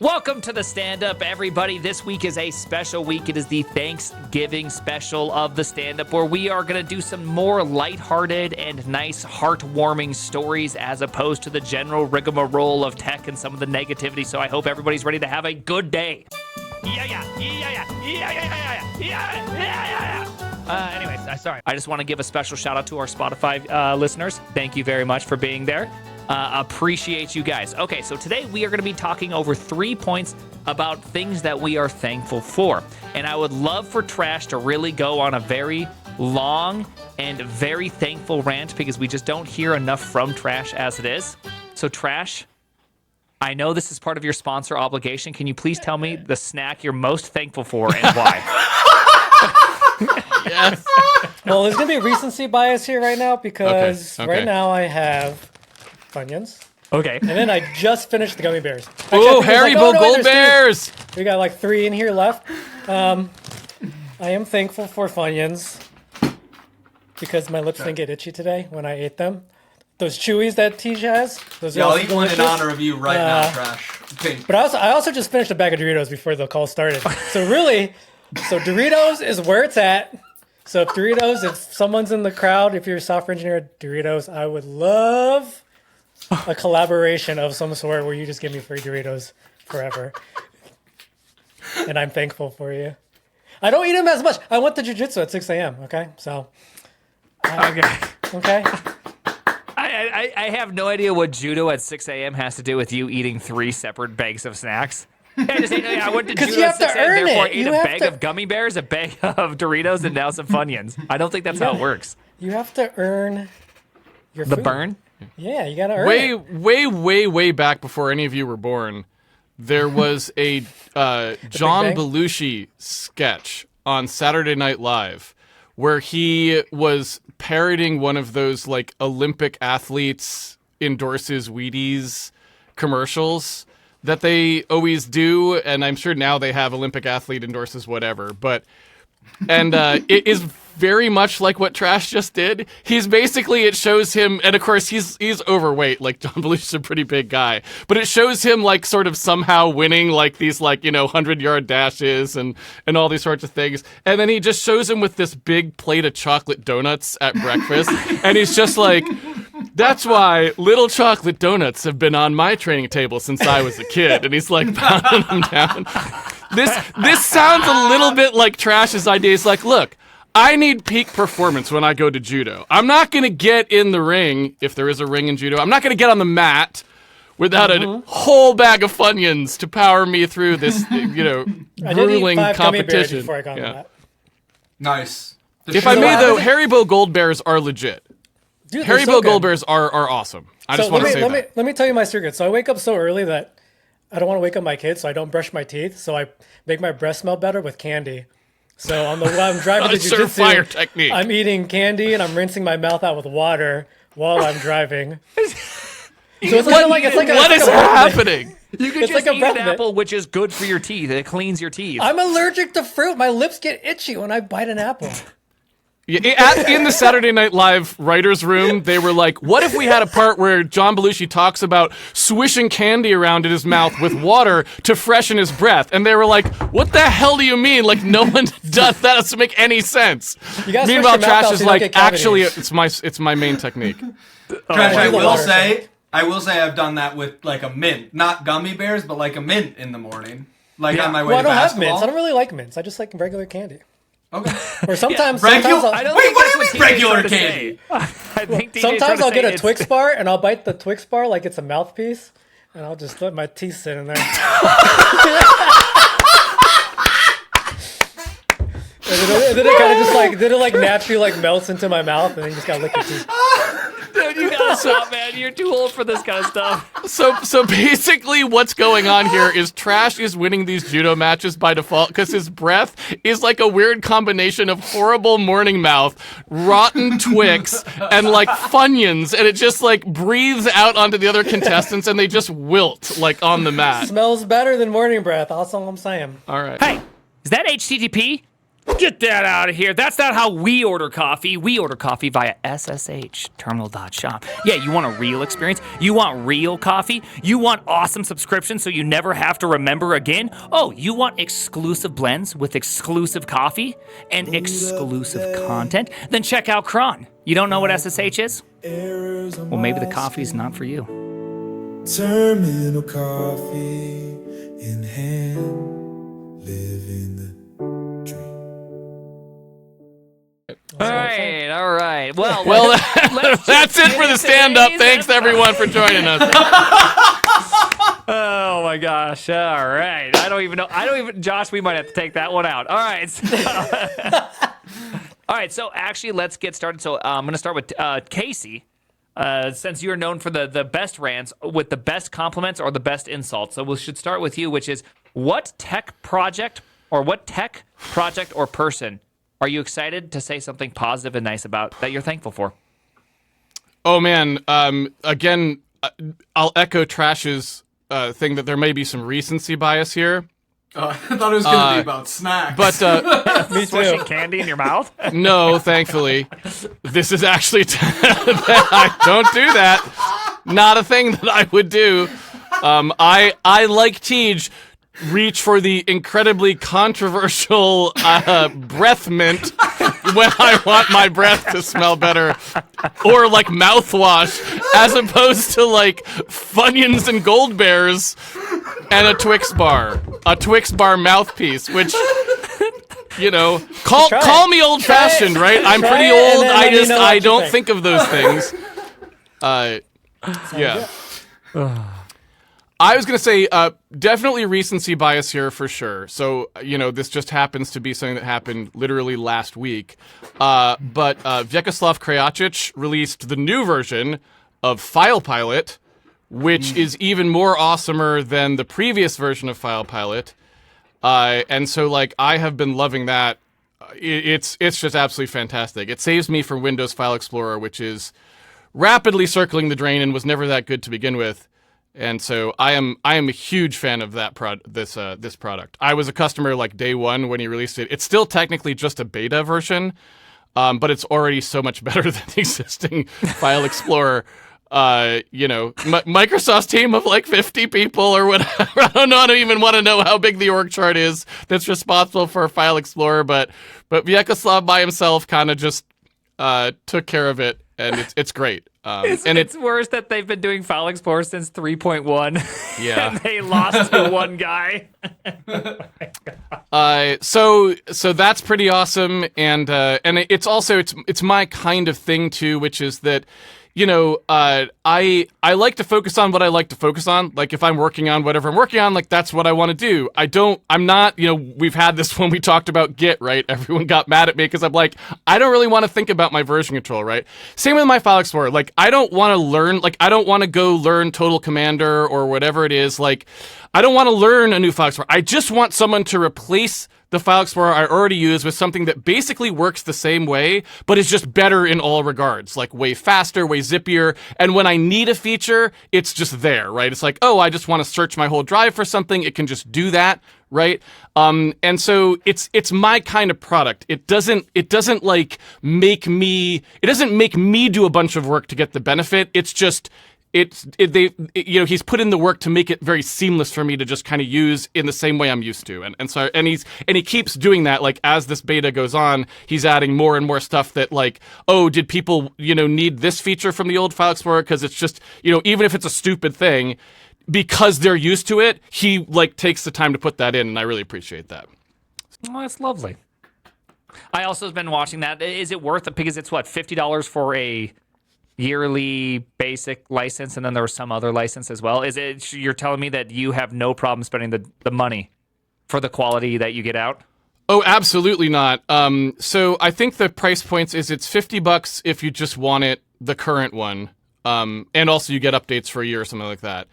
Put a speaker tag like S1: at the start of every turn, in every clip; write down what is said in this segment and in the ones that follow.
S1: Welcome to the stand-up, everybody. This week is a special week. It is the Thanksgiving special of the stand-up, where we are going to do some more lighthearted and nice, heartwarming stories as opposed to the general rigmarole of tech and some of the negativity. So I hope everybody's ready to have a good day. Anyways, sorry. I just want to give a special shout out to our Spotify listeners. Thank you very much for being there. Appreciate you guys. Okay, so today we are going to be talking over 3 points about things that we are thankful for. And I would love for Trash to really go on a very long and very thankful rant because we just don't hear enough from Trash as it is. So Trash, I know this is part of your sponsor obligation. Can you please tell me the snack you're most thankful for and why?
S2: Yes.
S3: Well, there's going to be recency bias here right now because
S2: Okay.
S3: right now I have Funyuns.
S1: Okay.
S3: And then I just finished the gummy bears.
S2: Oh, Haribo Gold Bears!
S3: We got like 3 in here left. I am thankful for Funyuns because my lips didn't get itchy today when I ate them. Those Chewies that Teej has. Those
S4: Yeah,
S3: are
S4: I'll
S3: also
S4: eat one in
S3: delicious.
S4: honor of you right now, Trash. Pink.
S3: But I also just finished a bag of Doritos before the call started. So really, Doritos is where it's at. So if someone's in the crowd, if you're a software engineer at Doritos, I would love a collaboration of some sort where you just give me free Doritos forever. And I'm thankful for you. I don't eat them as much. I went to jiu-jitsu at 6 a.m., okay? So, okay?
S1: I have no idea what judo at 6 a.m. has to do with you eating 3 separate bags of snacks. I went to judo
S3: you
S1: at
S3: have to
S1: 6 a.m.,
S3: earn
S1: therefore
S3: it.
S1: ate a bag of gummy bears, a bag of Doritos, and now some Funyuns. I don't think that's how it works.
S3: You have to earn your
S1: The
S3: food.
S1: burn?
S3: Yeah, you gotta earn it.
S2: Way back before any of you were born, there was a John
S3: Bang?
S2: Belushi sketch on Saturday Night Live where he was parroting one of those like Olympic athletes endorses Wheaties commercials that they always do, and I'm sure now they have Olympic athlete endorses whatever, and it is very much like what Trash just did. It shows him, and of course he's overweight, like John Belushi's a pretty big guy, but it shows him like sort of somehow winning like these like, 100-yard dashes and all these sorts of things. And then he just shows him with this big plate of chocolate donuts at breakfast. And he's just like, that's why little chocolate donuts have been on my training table since I was a kid. And he's like pounding them down. This sounds a little bit like Trash's idea. He's like, look, I need peak performance when I go to judo. I'm not going to get in the ring, if there is a ring in judo. I'm not going to get on the mat without a whole bag of Funyuns to power me through this,
S3: I did eat
S2: grueling
S3: 5 gummy bears
S2: competition.
S3: before I got on that.
S4: Nice.
S2: If I may, though, Haribo Gold Bears are legit.
S3: Dude, they're
S2: Haribo
S3: so
S2: Gold
S3: good.
S2: Bears are awesome. I just want to say that.
S3: Let me tell you my secret. So I wake up so early that I don't want to wake up my kids, so I don't brush my teeth. So I make my breath smell better with candy. So while I'm driving to jiu-jitsu,
S2: surefire technique.
S3: I'm eating candy and I'm rinsing my mouth out with water while I'm driving. So it's
S2: What is happening?
S1: You can
S3: It's
S1: just
S3: like a
S1: eat
S3: breath
S1: an
S3: mint.
S1: apple, which is good for your teeth. It cleans your teeth.
S3: I'm allergic to fruit. My lips get itchy when I bite an apple.
S2: Yeah, in the Saturday Night Live writers' room, they were like, what if we had a part where John Belushi talks about swishing candy around in his mouth with water to freshen his breath? And they were like, what the hell do you mean? Like, no one does that. Doesn't make any sense.
S3: You gotta
S2: Meanwhile,
S3: switch your mouth
S2: Trash
S3: out
S2: is
S3: so you don't
S2: like,
S3: get cavities.
S2: actually, it's my main technique.
S4: Trash, I
S3: do the
S4: will
S3: water
S4: say I've done that with like a mint. Not gummy bears, but like a mint in the morning. Like on my way
S3: Well, I
S4: to
S3: don't have
S4: basketball.
S3: mints. I don't really like mints. I just like regular candy.
S4: Okay.
S3: Or sometimes,
S4: Regular?
S3: sometimes
S1: I
S3: I'll,
S1: don't
S4: Wait,
S1: think
S4: what
S1: that's
S4: do you
S1: what
S4: mean
S1: TJ's
S4: regular
S1: trying to
S4: candy?
S1: say. I think TJ's
S3: sometimes
S1: trying to
S3: I'll get
S1: say
S3: a
S1: it's-
S3: Twix bar and I'll bite the Twix bar like it's a mouthpiece, and I'll just let my teeth sit in there. And then it kind of just like naturally melts into my mouth, and then you just gotta lick your teeth.
S1: Dude, you gotta stop, man. You're too old for this kind of stuff.
S2: So basically what's going on here is Trash is winning these judo matches by default because his breath is like a weird combination of horrible morning mouth, rotten Twix, and like Funyuns, and it just like breathes out onto the other contestants and they just wilt like on the mat.
S3: Smells better than morning breath. That's all I'm saying.
S2: All right.
S1: Hey, is that HTTP? Get that out of here. That's not how we order coffee. We order coffee via SSH, terminal.shop. Yeah, you want a real experience? You want real coffee? You want awesome subscriptions so you never have to remember again? Oh, you want exclusive blends with exclusive coffee and exclusive content? Then check out Kron. You don't know what SSH is? Well, maybe the coffee's not for you.
S5: Terminal coffee in hand, living the dream.
S1: All right. Well,
S2: That's it for the stand-up. Thanks, everyone, for joining us.
S1: Oh my gosh! All right, I don't even. Josh, we might have to take that one out. All right. All right. So actually, let's get started. So I'm going to start with Casey, since you're known for the best rants with the best compliments or the best insults. So we should start with you, which is what tech project or person are you excited to say something positive and nice about that you're thankful for?
S2: Oh, man. Again, I'll echo Trash's thing that there may be some recency bias here.
S4: I thought it was going to be about snacks.
S2: But
S3: Me
S1: Swishing
S3: too.
S1: candy in your mouth?
S2: no, thankfully. This is actually... I don't do that. Not a thing that I would do. I like Teej, reach for the incredibly controversial breath mint when I want my breath to smell better, or like mouthwash, as opposed to like Funyuns and Gold Bears and a Twix bar mouthpiece, which, you know, call me old fashioned, right? I'm
S3: Try
S2: pretty
S3: it, and
S2: old.
S3: then let me know what
S2: I
S3: you
S2: don't
S3: think.
S2: think of those things. Yeah. I was going to say, definitely recency bias here for sure. So, you know, this just happens to be something that happened literally last week. But Vyacheslav Krajacic released the new version of FilePilot, which is even more awesomer than the previous version of FilePilot. And so, like, I have been loving that. It's just absolutely fantastic. It saves me from Windows File Explorer, which is rapidly circling the drain and was never that good to begin with. And so I am a huge fan of that this product. I was a customer like day one when he released it. It's still technically just a beta version, but it's already so much better than the existing File Explorer. You know, Microsoft's team of like 50 people or whatever. I don't even want to know how big the org chart is that's responsible for File Explorer, but Vyacheslav by himself kind of just took care of it, and it's great.
S1: It's worse that they've been doing File Explorer since 3.1.
S2: Yeah.
S1: And they lost to one guy.
S2: So that's pretty awesome, and it's also it's my kind of thing too, which is that, you know, I like to focus on what I like to focus on. Like, if I'm working on whatever I'm working on, like, that's what I want to do. I'm not, you know, we've had this when we talked about Git, right? Everyone got mad at me because I'm like, I don't really want to think about my version control, right? Same with my File Explorer. Like, I don't want to learn, like, I don't want to go learn Total Commander or whatever it is. Like, I don't want to learn a new File Explorer. I just want someone to replace the File Explorer I already use with something that basically works the same way, but is just better in all regards, like way faster, way zippier. And when I need a feature, it's just there, right? It's like, oh, I just want to search my whole drive for something. It can just do that, right? And so it's my kind of product. It doesn't make me do a bunch of work to get the benefit. It's just, you know, he's put in the work to make it very seamless for me to just kind of use in the same way I'm used to. And he keeps doing that. Like, as this beta goes on, he's adding more and more stuff that, like, oh, did people, you know, need this feature from the old File Explorer? Because it's just, you know, even if it's a stupid thing, because they're used to it, he, like, takes the time to put that in, and I really appreciate that.
S1: Oh, that's lovely. I also have been watching that. Is it worth it? Because it's what, $50 for a yearly basic license, and then there was some other license as well. Is it, you're telling me that you have no problem spending the money for the quality that you get out?
S2: Oh, absolutely not. So I think the price points is it's $50 if you just want it, the current one, and also you get updates for a year or something like that.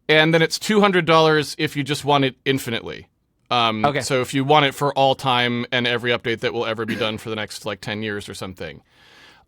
S2: And then it's $200 if you just want it infinitely.
S1: Okay.
S2: So if you want it for all time and every update that will ever be done for the next like 10 years or something.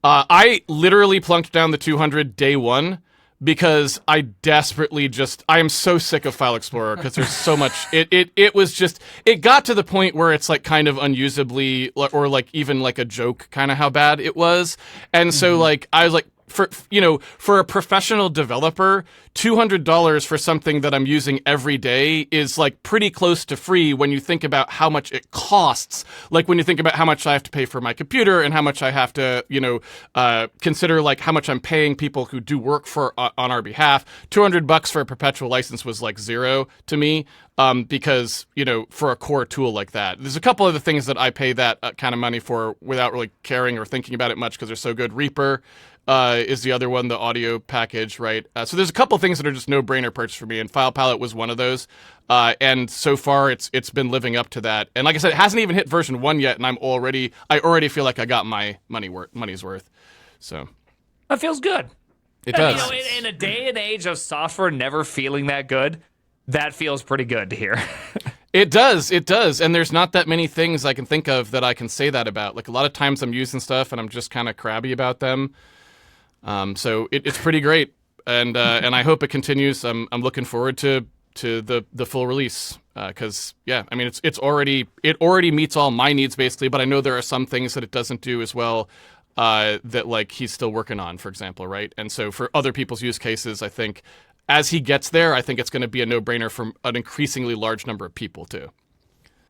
S2: I literally plunked down the $200 day one because I desperately I am so sick of File Explorer because there's so much. It was just, it got to the point where it's like kind of unusably, or like even like a joke kind of how bad it was. And so like, I was like, for a professional developer, $200 for something that I'm using every day is like pretty close to free when you think about how much it costs. Like when you think about how much I have to pay for my computer and how much I have to, consider like how much I'm paying people who do work for on our behalf. $200 for a perpetual license was like zero to me. Because, for a core tool like that, there's a couple other things that I pay that kind of money for without really caring or thinking about it much because they're so good. Reaper is the other one, the audio package, right? So there's a couple things that are just no-brainer purchase for me, and FilePalette was one of those. And so far, it's been living up to that. And like I said, it hasn't even hit version 1 yet, and I already feel like I got my money's worth. So
S1: That feels good.
S2: It does.
S1: In a day and age of software never feeling that good, that feels pretty good to hear.
S2: It does. And there's not that many things I can think of that I can say that about. Like a lot of times I'm using stuff and I'm just kind of crabby about them. So it's pretty great. And I hope it continues. I'm looking forward to the full release. Cause it already meets all my needs basically, but I know there are some things that it doesn't do as well, that like he's still working on, for example. Right. And so for other people's use cases, I think, as he gets there, I think it's going to be a no-brainer for an increasingly large number of people, too.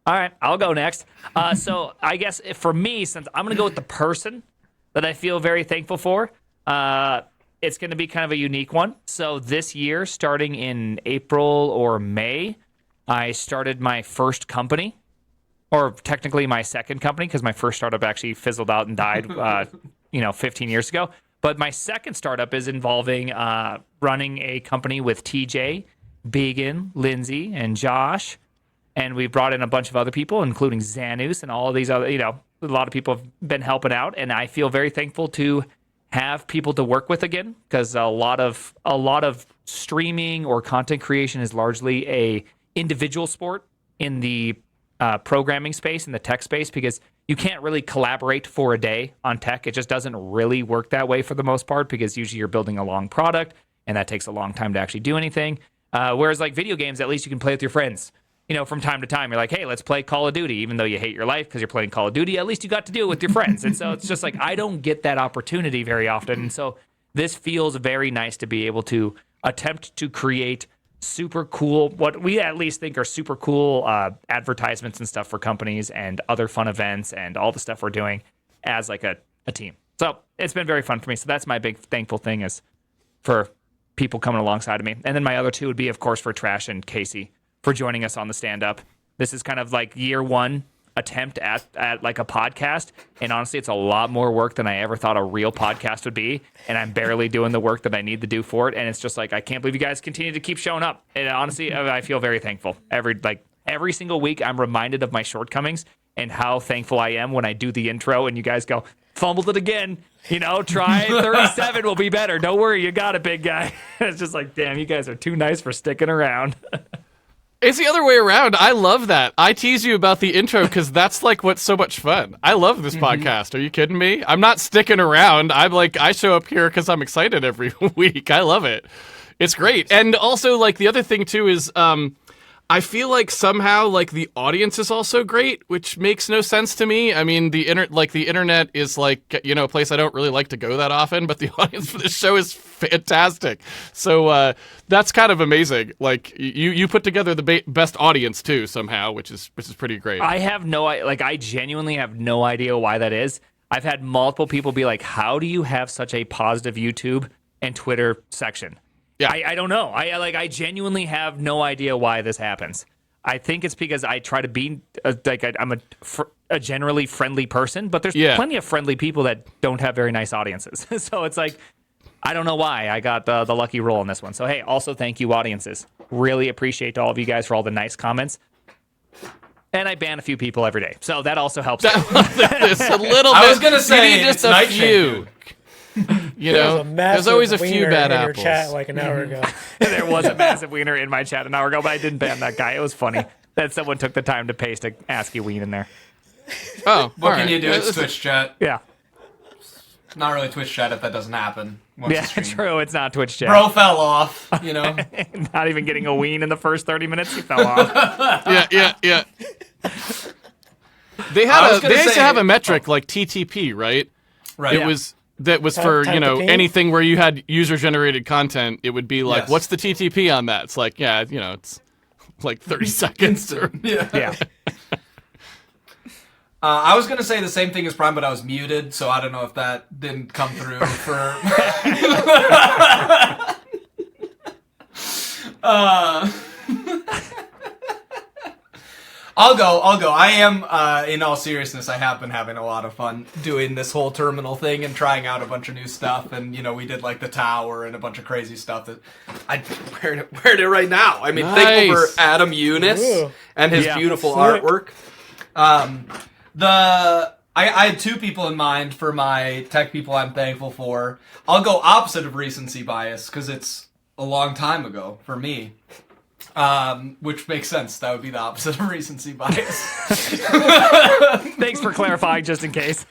S1: All right, I'll go next. So I guess for me, since I'm going to go with the person that I feel very thankful for, it's going to be kind of a unique one. So this year, starting in April or May, I started my first company, or technically my second company, because my first startup actually fizzled out and died, 15 years ago. But my second startup is involving running a company with TJ, Began, Lindsay, and Josh. And we brought in a bunch of other people, including Zanus and all of these other, a lot of people have been helping out. And I feel very thankful to have people to work with again, because a lot of streaming or content creation is largely a individual sport in the programming space, in the tech space, because you can't really collaborate for a day on tech. It just doesn't really work that way for the most part, because usually you're building a long product and that takes a long time to actually do anything. Whereas like video games, at least you can play with your friends. From time to time, you're like, hey, let's play Call of Duty, even though you hate your life because you're playing Call of Duty. At least you got to do it with your friends. And so it's just like, I don't get that opportunity very often. And so this feels very nice to be able to attempt to create super cool, what we at least think are super cool advertisements and stuff for companies and other fun events and all the stuff we're doing as like a team. So it's been very fun for me. So that's my big thankful thing, is for people coming alongside of me. And then my other two would be, of course, for Trash and Casey for joining us on the stand-up. This is kind of like year one attempt at like a podcast, and honestly it's a lot more work than I ever thought a real podcast would be, and I'm barely doing the work that I need to do for it, and it's just like, I can't believe you guys continue to keep showing up, and honestly I feel very thankful. Every single week I'm reminded of my shortcomings and how thankful I am when I do the intro and you guys go, fumbled it again, try 37 will be better, don't worry, you got it, big guy. It's just like, damn, you guys are too nice for sticking around.
S2: It's the other way around. I love that. I tease you about the intro because that's like what's so much fun. I love this podcast. Are you kidding me? I'm not sticking around. I'm like, I show up here because I'm excited every week. I love it. It's great. And also, like, the other thing too is, I feel like somehow like the audience is also great, which makes no sense to me. I mean, the internet is like, a place I don't really like to go that often, but the audience for this show is fantastic. So that's kind of amazing. Like you put together the best audience too somehow, which is pretty great.
S1: I genuinely have no idea why that is. I've had multiple people be like, "How do you have such a positive YouTube and Twitter section?" Yeah, I don't know. I genuinely have no idea why this happens. I think it's because I try to be I'm a generally friendly person, but there's plenty of friendly people that don't have very nice audiences. So it's like, I don't know why I got the lucky roll on this one. So hey, also thank you, audiences. Really appreciate all of you guys for all the nice comments. And I ban a few people every day, so that also helps.
S2: It's a little bit.
S4: I was gonna say
S2: just
S4: it's
S2: a few. There's always a few bad apples.
S3: Your chat like an hour ago.
S1: There was a massive wiener in my chat an hour ago, but I didn't ban that guy. It was funny that someone took the time to paste a ASCII ween in there.
S2: Oh,
S4: what can you do? It's Twitch chat.
S1: Yeah.
S4: Not really Twitch chat if that doesn't happen. wants
S1: Yeah,
S4: to stream.
S1: true. It's not Twitch chat.
S4: Bro fell off, you know.
S1: Not even getting a ween in the first 30 minutes. He fell off.
S2: Yeah. They used to have a metric like TTP, right?
S4: Right.
S2: That was
S3: Time-
S2: for,
S3: time to ping?
S2: anything where you had user-generated content. It would be like,
S4: Yes.
S2: what's the TTP on that? It's like, it's like 30 seconds. Or,
S1: Yeah.
S4: I was gonna say the same thing as Prime, but I was muted, so I don't know if that didn't come through for. I'll go. I am, in all seriousness, I have been having a lot of fun doing this whole terminal thing and trying out a bunch of new stuff. And, we did like the tower and a bunch of crazy stuff that I wearing it right now. I mean, thankful
S2: Nice.
S4: for Adam Eunice
S3: Ooh.
S4: and his
S1: Yeah.
S4: beautiful
S3: Sick.
S4: artwork. I had two people in mind for my tech people I'm thankful for. I'll go opposite of recency bias because it's a long time ago for me. Which makes sense. That would be the opposite of recency bias.
S1: Thanks for clarifying, just in case.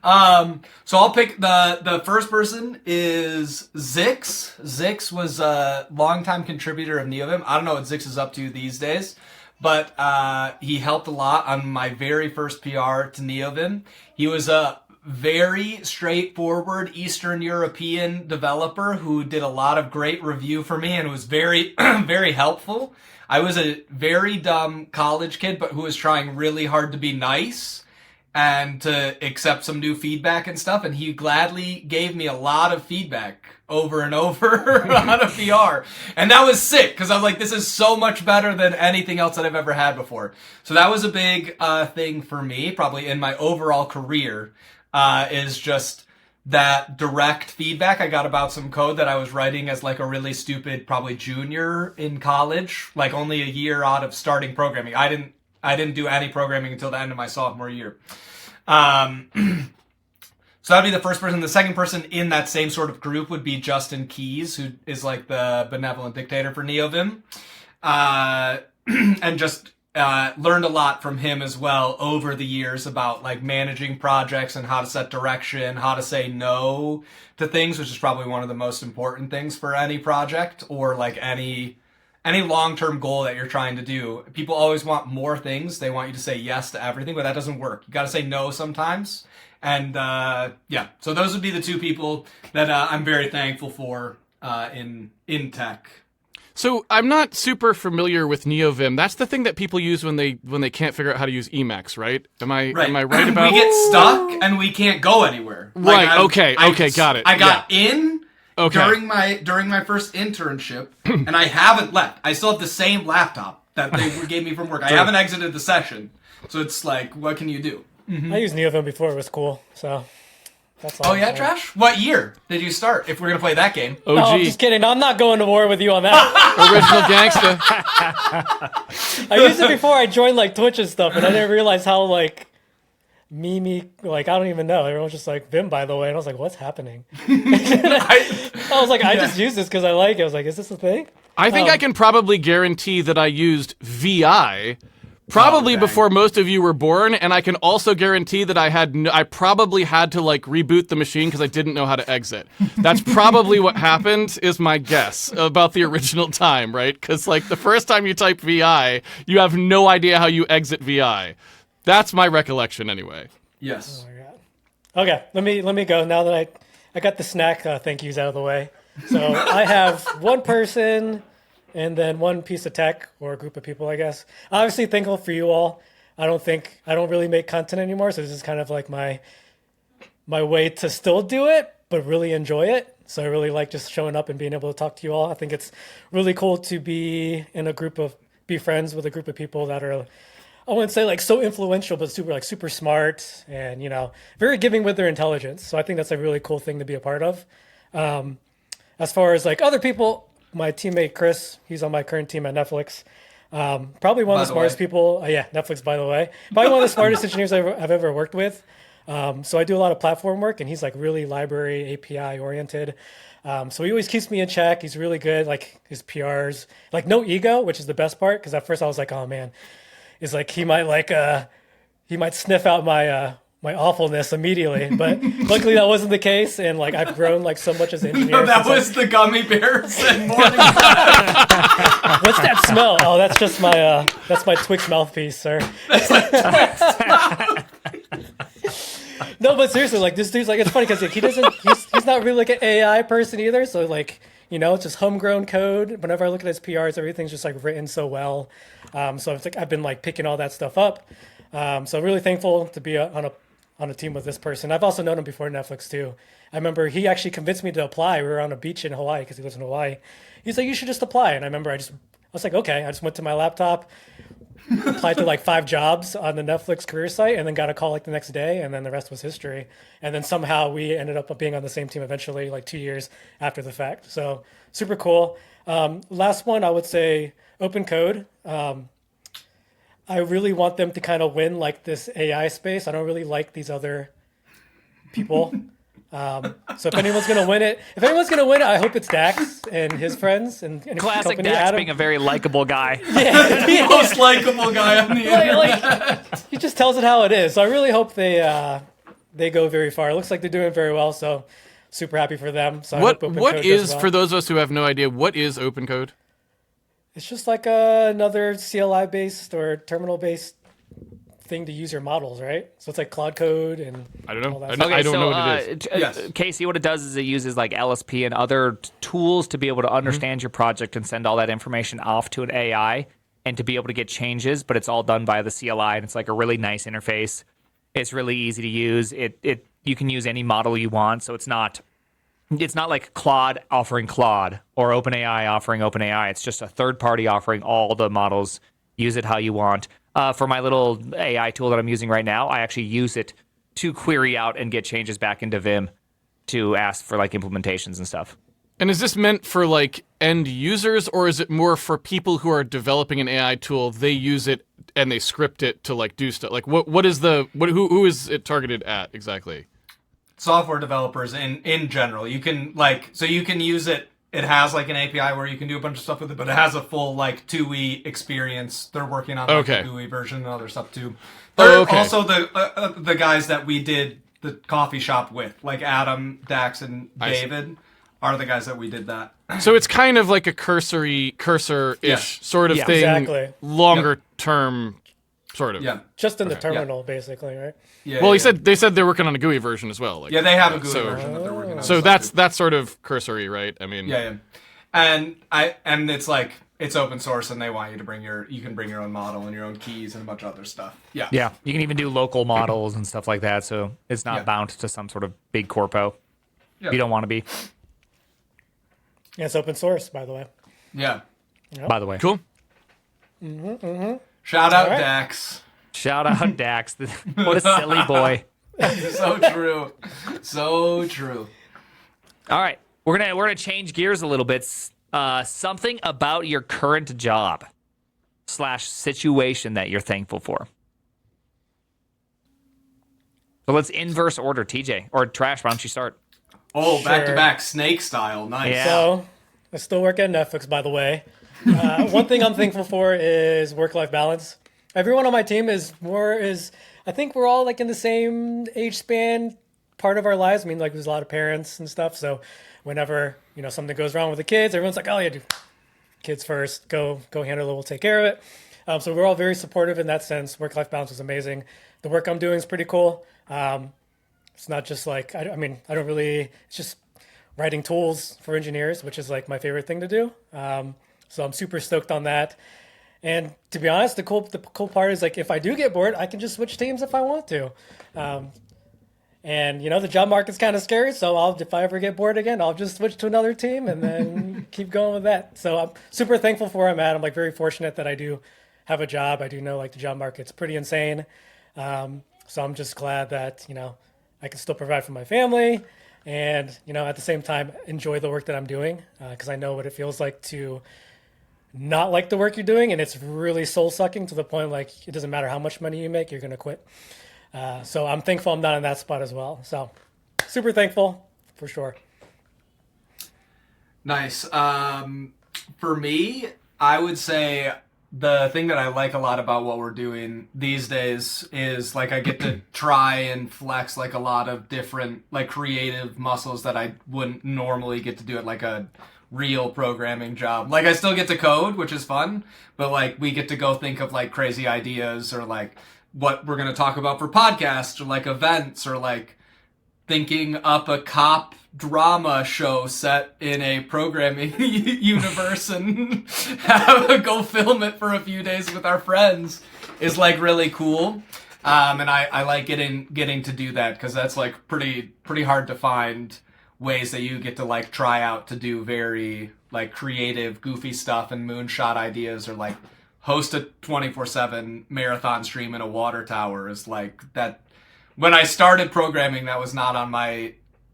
S4: So I'll pick the first person is Zix. Zix was a longtime contributor of NeoVim. I don't know what Zix is up to these days, but he helped a lot on my very first PR to NeoVim. He was a very straightforward Eastern European developer who did a lot of great review for me and was very, very helpful. I was a very dumb college kid, but who was trying really hard to be nice and to accept some new feedback and stuff. And he gladly gave me a lot of feedback over and over on a PR. And that was sick because I was like, this is so much better than anything else that I've ever had before. So that was a big thing for me, probably in my overall career. Is just that direct feedback I got about some code that I was writing as like a really stupid, probably junior in college, like only a year out of starting programming. I didn't do any programming until the end of my sophomore year. So that'd be the first person. The second person in that same sort of group would be Justin Keys, who is like the benevolent dictator for NeoVim. And just learned a lot from him as well over the years about like managing projects and how to set direction, how to say no to things, which is probably one of the most important things for any project or like any long-term goal that you're trying to do. People always want more things. They want you to say yes to everything, but that doesn't work. You got to say no sometimes. And so those would be the two people that I'm very thankful for in tech.
S2: So I'm not super familiar with NeoVim. That's the thing that people use when they can't figure out how to use Emacs, right? Am I right about?
S4: We get stuck and we can't go anywhere.
S2: Right.
S4: Like,
S2: Okay. Got it.
S4: I got in
S2: Okay.
S4: during my first internship, and I haven't left. I still have the same laptop that they gave me from work. I haven't exited the session, so it's like, what can you do?
S3: I used NeoVim before it was cool, so that's all.
S4: Oh yeah, Trash. What year did you start? If we're gonna play that game.
S2: OG.
S3: No, I'm just kidding. I'm not going to war with you on that.
S2: Original gangsta.
S3: I used it before I joined like Twitch and stuff, and I didn't realize how like I don't even know. Everyone's just like Vim, by the way, and I was like, what's happening? I was like, I just use this because I like it. I was like, is this a thing?
S2: I think I can probably guarantee that I used VI probably
S4: okay.
S2: before most of you were born, and I can also guarantee that I probably had to like reboot the machine because I didn't know how to exit. That's probably what happened, is my guess about the original time, right? Because like the first time you type VI, you have no idea how you exit VI. That's my recollection, anyway.
S4: Yes.
S3: Okay, let me go now that I got the snack thank yous out of the way. So I have one person and then one piece of tech or a group of people, I guess. Obviously thankful for you all. I don't really make content anymore, so this is kind of like my way to still do it, but really enjoy it. So I really like just showing up and being able to talk to you all. I think it's really cool to be friends with a group of people that are, I wouldn't say like so influential, but super smart and, very giving with their intelligence. So I think that's a really cool thing to be a part of. As far as like other people, my teammate Chris, he's on my current team at Netflix. Probably one of the smartest people. Netflix, by the way. Probably one of the smartest engineers I've ever worked with. So I do a lot of platform work, and he's like really library API oriented. So he always keeps me in check. He's really good. Like his PRs, like no ego, which is the best part. Because at first I was like, oh man, it's like he might sniff out my my awfulness immediately. But luckily that wasn't the case, and like I've grown like so much as an engineer.
S4: No, that was the gummy bears and morning.
S3: What's that smell? Oh, that's just that's my Twix mouthpiece, sir. No, but seriously, like this dude's like, it's funny because like, he's not really like an AI person either. So like, it's just homegrown code. Whenever I look at his PRs, everything's just like written so well. So it's like I've been like picking all that stuff up. So really thankful to be on a team with this person. I've also known him before Netflix too. I remember he actually convinced me to apply. We were on a beach in Hawaii because he lives in Hawaii. He's like, you should just apply. And I remember I was like, okay. I just went to my laptop, applied to like 5 jobs on the Netflix career site, and then got a call like the next day, and then the rest was history. And then somehow we ended up being on the same team eventually, like 2 years after the fact. So super cool. Last one, I would say Opencode. I really want them to kind of win like this AI space. I don't really like these other people. So if anyone's gonna win it, I hope it's Dax and his friends and
S1: Classic
S3: company,
S1: Dax
S3: Adam.
S1: being a very likable guy.
S4: The most likable guy on the internet.
S3: like, he just tells it how it is. So I really hope they go very far. It looks like they're doing very well. So super happy for them. So
S2: What
S3: I hope
S2: what
S3: Opencode
S2: is
S3: does well.
S2: for those of us who have no idea, what is Opencode?
S3: It's just like another CLI based or terminal based thing to use your models, right? So it's like Cloud Code and
S2: I don't know.
S3: all that
S2: I
S3: stuff.
S2: don't know what it is.
S4: Yes.
S1: Casey, what it does is it uses like LSP and other tools to be able to understand your project and send all that information off to an AI and to be able to get changes, but it's all done by the CLI, and it's like a really nice interface. It's really easy to use. You can use any model you want, so it's not like Claude offering Claude or OpenAI offering OpenAI. It's just a third party offering all the models. Use it how you want. For my little AI tool that I'm using right now, I actually use it to query out and get changes back into Vim to ask for like implementations and stuff.
S2: And is this meant for like end users, or is it more for people who are developing an AI tool? They use it and they script it to like do stuff. Like who is it targeted at exactly?
S4: Software developers in general. You can you can use it. It has like an API where you can do a bunch of stuff with it, but it has a full like TUI experience. They're working on like, the GUI version and other stuff too. They're also the guys that we did the coffee shop with, like Adam, Dax, and David, are the guys that we did that.
S2: So it's kind of like a cursor-ish sort of thing,
S3: Exactly.
S2: longer term, sort of.
S4: Yeah.
S3: Just in the terminal, basically, right?
S4: Yeah.
S2: Well, they said they're working on a GUI version as well. Like,
S4: they have a GUI version that they're working on.
S2: So that's sort of cursory, right? I mean,
S4: yeah. And it's like it's open source, and they want you to you can bring your own model and your own keys and a bunch of other stuff. Yeah.
S1: Yeah, you can even do local models and stuff like that, so it's not bound to some sort of big corpo.
S4: Yeah.
S1: You don't want to be.
S3: Yeah, it's open source, by the way.
S4: Yeah.
S1: By the way.
S2: cool.
S4: Shout out
S3: right.
S4: Dax.
S1: Shout out Dax. What a silly boy.
S4: So true. So true.
S1: All right, we're gonna change gears a little bit. Something about your current job / situation that you're thankful for. So let's inverse order, TJ or Trash. Why don't you start?
S4: Oh, back to back snake style. Nice.
S1: Yeah.
S3: So I still work at Netflix, by the way. One thing I'm thankful for is work-life balance. Everyone on my team I think we're all like in the same age span part of our lives. I mean, like there's a lot of parents and stuff. So whenever, something goes wrong with the kids, everyone's like, oh yeah, dude, kids first, go handle it, we'll take care of it. So we're all very supportive in that sense. Work-life balance is amazing. The work I'm doing is pretty cool. It's not just like, it's just writing tools for engineers, which is like my favorite thing to do. So I'm super stoked on that. And to be honest, the cool part is like if I do get bored, I can just switch teams if I want to. And the job market's kind of scary, so if I ever get bored again, I'll just switch to another team and then keep going with that. So I'm super thankful for where I'm at. I'm like very fortunate that I do have a job. I do know like the job market's pretty insane. So I'm just glad that I can still provide for my family and at the same time enjoy the work that I'm doing because I know what it feels like to not like the work you're doing, and it's really soul-sucking to the point like it doesn't matter how much money you make, you're going to quit. So I'm thankful I'm not in that spot as well. So super thankful for sure.
S4: Nice. For me, I would say the thing that I like a lot about what we're doing these days is like I get to try and flex like a lot of different like creative muscles that I wouldn't normally get to do at like a real programming job. Like I still get to code, which is fun, but like we get to go think of like crazy ideas or like what we're going to talk about for podcasts or like events or like thinking up a cop drama show set in a programming universe and go film it for a few days with our friends is like really cool. And I like getting to do that because that's like pretty hard to find ways that you get to like try out to do very like creative, goofy stuff and moonshot ideas or like host a 24/7 marathon stream in a water tower is like that. When I started programming, that was not on my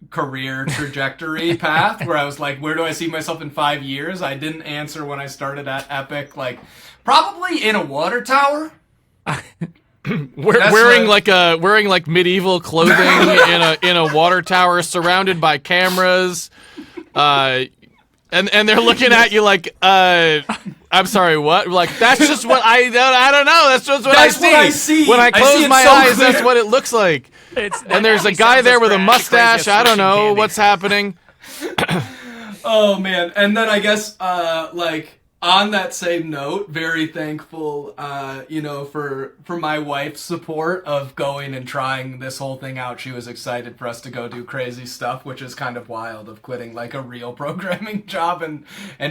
S4: career trajectory path where I was like, where do I see myself in 5 years? I didn't answer when I started at Epic, like probably in a water tower.
S2: Wearing like medieval clothing in a water tower surrounded by cameras. And they're looking at you like, I'm sorry, what? Like, that's just what I don't know. That's just what I see. When I close my eyes, that's what it looks like. And there's a guy there with a mustache. I don't know what's happening.
S4: Oh, man. And then I guess, like, on that same note, very thankful, for my wife's support of going and trying this whole thing out. She was excited for us to go do crazy stuff, which is kind of wild, of quitting like a real programming job and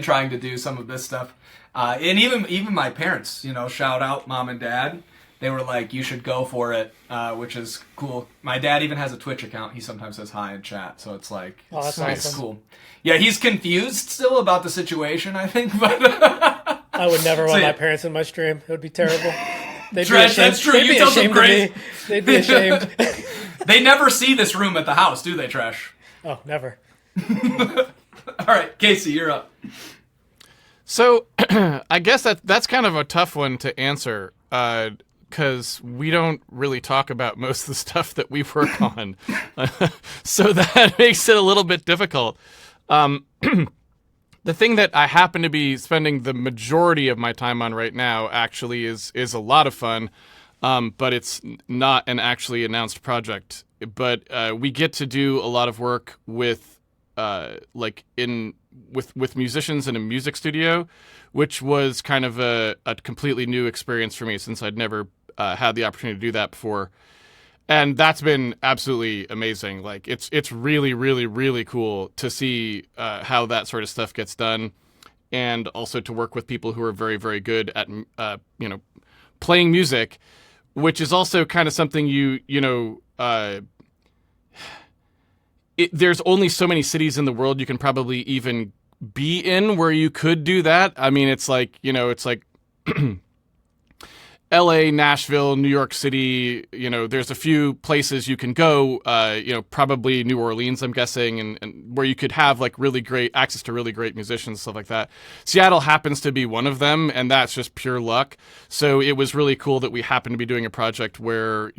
S4: trying to do some of this stuff. And even my parents, shout out mom and dad. They were like, you should go for it, which is cool. My dad even has a Twitch account. He sometimes says hi in chat, so it's like,
S3: that's awesome.
S4: Cool. Yeah, he's confused still about the situation, I think, but
S3: I would never want my parents in my stream. It would be terrible. They'd be
S4: Trash,
S3: ashamed.
S4: that's true.
S3: They'd
S4: You
S3: be
S4: tell them
S3: ashamed of
S4: great.
S3: me. They'd be ashamed.
S4: They never see this room at the house, do they, Trash?
S3: Oh, never.
S4: All right, Casey, you're up.
S2: So I guess that's kind of a tough one to answer because we don't really talk about most of the stuff that we work on. So that makes it a little bit difficult. The thing that I happen to be spending the majority of my time on right now actually is a lot of fun, but it's not an actually announced project. But we get to do a lot of work with with musicians in a music studio, which was kind of a completely new experience for me since I'd never had the opportunity to do that before. And that's been absolutely amazing. Like it's really, really, really cool to see how that sort of stuff gets done, and also to work with people who are very, very good at playing music, which is also kind of something there's only so many cities in the world you can probably even be in where you could do that. I mean, it's like LA, Nashville, New York City, there's a few places you can go, probably New Orleans, I'm guessing, and where you could have like really great access to really great musicians, stuff like that. Seattle happens to be one of them, and that's just pure luck. So it was really cool that we happened to be doing a project where,